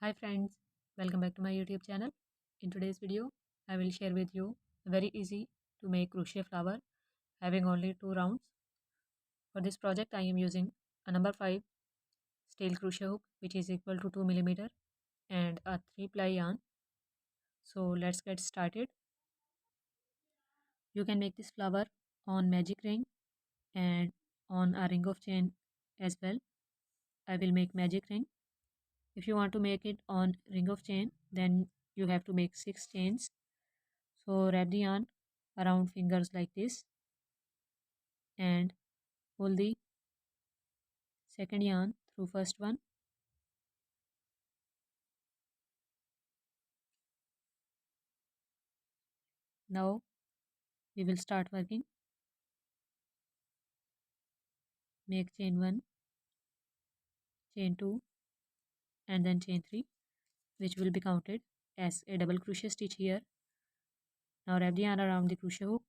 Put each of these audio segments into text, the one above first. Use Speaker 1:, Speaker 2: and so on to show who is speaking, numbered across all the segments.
Speaker 1: Hi friends, welcome back to my YouTube channel. In today's video, I will share with you very easy to make crochet flower having only 2 rounds. For this project, I am using a number 5 steel crochet hook which is equal to 2 millimeter and a 3-ply yarn. So let's get started. You can make this flower on magic ring and on a ring of chain as well. I will make magic ring. If you want to make it on ring of chain, then you have to make 6 chains. So wrap the yarn around fingers like this and pull the second yarn through first one. Now we will start working. Make chain 1, chain 2 and then chain 3, which will be counted as a double crochet stitch here. Now wrap the yarn around the crochet hook.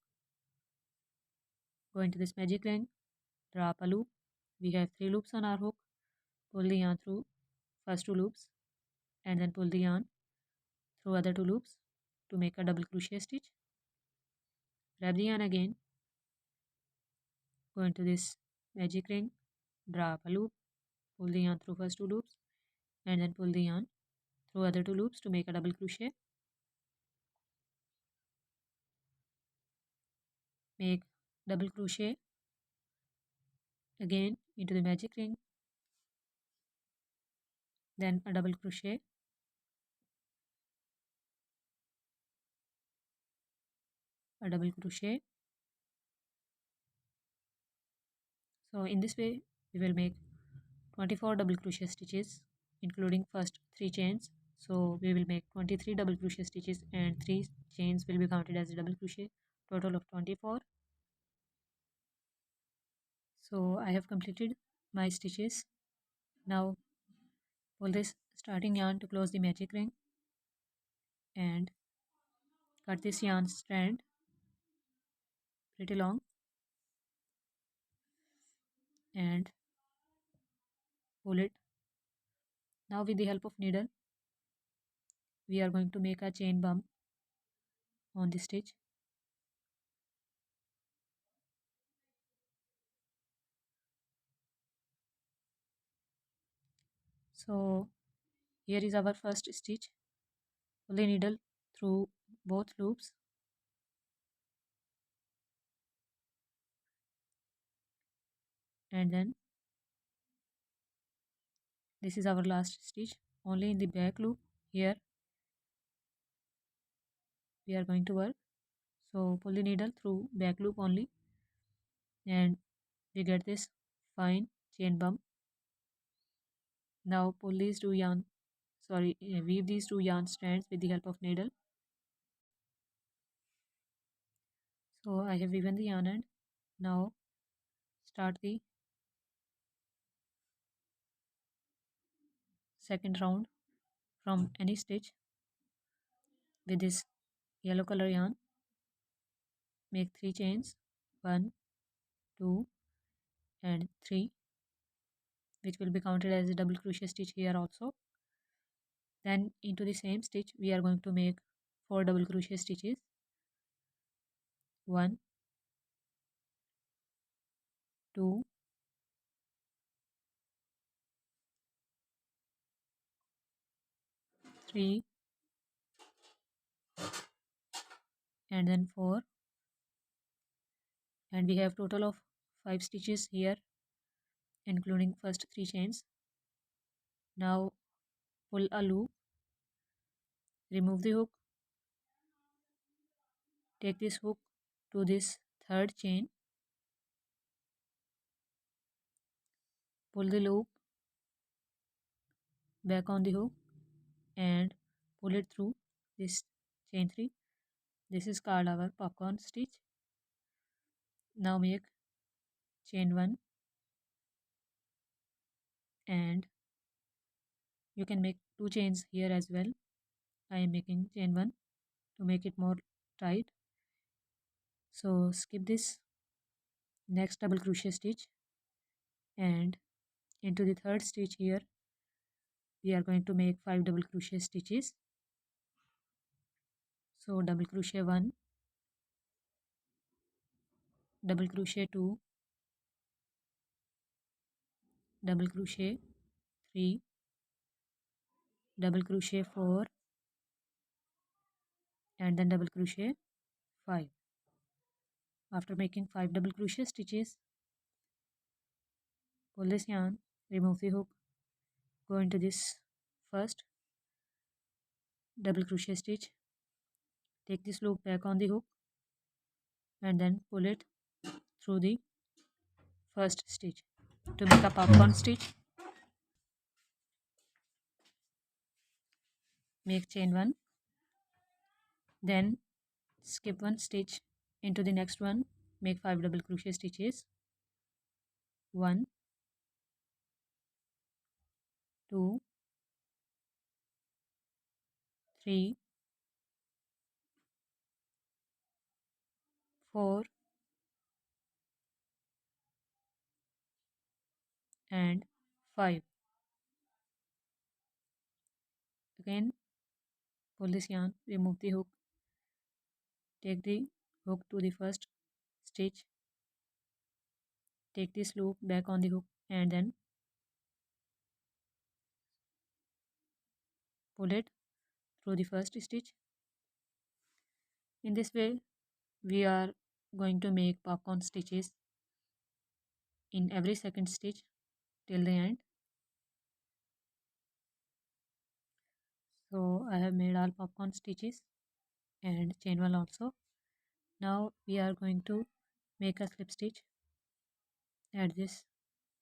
Speaker 1: Go into this magic ring, draw up a loop. We have 3 loops on our hook. Pull the yarn through first 2 loops and then pull the yarn through other 2 loops to make a double crochet stitch. Wrap the yarn again. Go into this magic ring, draw up a loop, pull the yarn through first 2 loops and then pull the yarn through other 2 loops to make a double crochet. Make double crochet again into the magic ring, then a double crochet, a double crochet. So in this way we will make 24 double crochet stitches including first 3 chains. So we will make 23 double crochet stitches and 3 chains will be counted as a double crochet, total of 24. So I have completed my stitches. Now pull this starting yarn to close the magic ring and cut this yarn strand pretty long and pull it. Now with the help of needle we are going to make a chain bump on the stitch. So here is our first stitch. Pull the needle through both loops and then this is our last stitch. Only in the back loop here we are going to work. So pull the needle through back loop only and we get this fine chain bump. Now pull these two yarn weave these 2 yarn strands with the help of needle. So I have woven the yarn end. Now start the second round from any stitch with this yellow color yarn. Make 3 chains, 1, 2 and 3, which will be counted as a double crochet stitch here also. Then into the same stitch we are going to make 4 double crochet stitches, 1, 2, 3 and then 4, and we have total of 5 stitches here including first 3 chains. Now pull a loop, remove the hook, take this hook to this third chain, pull the loop back on the hook and pull it through this chain 3. This is called our popcorn stitch. Now make chain 1 and you can make 2 chains here as well. I am making chain 1 to make it more tight. So skip this next double crochet stitch and into the third stitch here we are going to make 5 double crochet stitches. So double crochet 1, double crochet 2, double crochet 3, double crochet 4, and then double crochet 5. After making 5 double crochet stitches, pull this yarn, remove the hook, go into this first double crochet stitch, take this loop back on the hook, and then pull it through the first stitch. To make a popcorn stitch, make chain 1, then skip 1 stitch into the next one, make 5 double crochet stitches, 1, 2, 3, 4, and 5. Again, pull this yarn, remove the hook, take the hook to the first stitch, take this loop back on the hook, and then pull it through the first stitch. In this way, we are going to make popcorn stitches in every second stitch till the end. So I have made all popcorn stitches and chain 1 also. Now we are going to make a slip stitch at this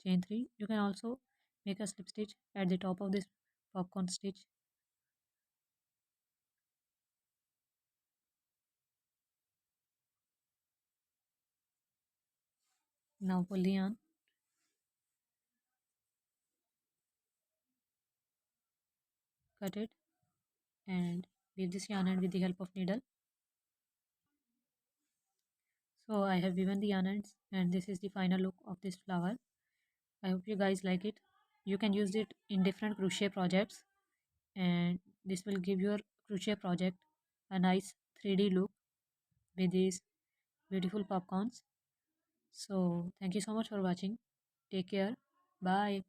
Speaker 1: chain 3. You can also make a slip stitch at the top of this popcorn stitch. Now pull the yarn, cut it, and weave this yarn end with the help of needle. So I have woven the yarn ends, and this is the final look of this flower. I hope you guys like it. You can use it in different crochet projects, and this will give your crochet project a nice 3D look with these beautiful popcorns. So thank you so much for watching. Take care. Bye.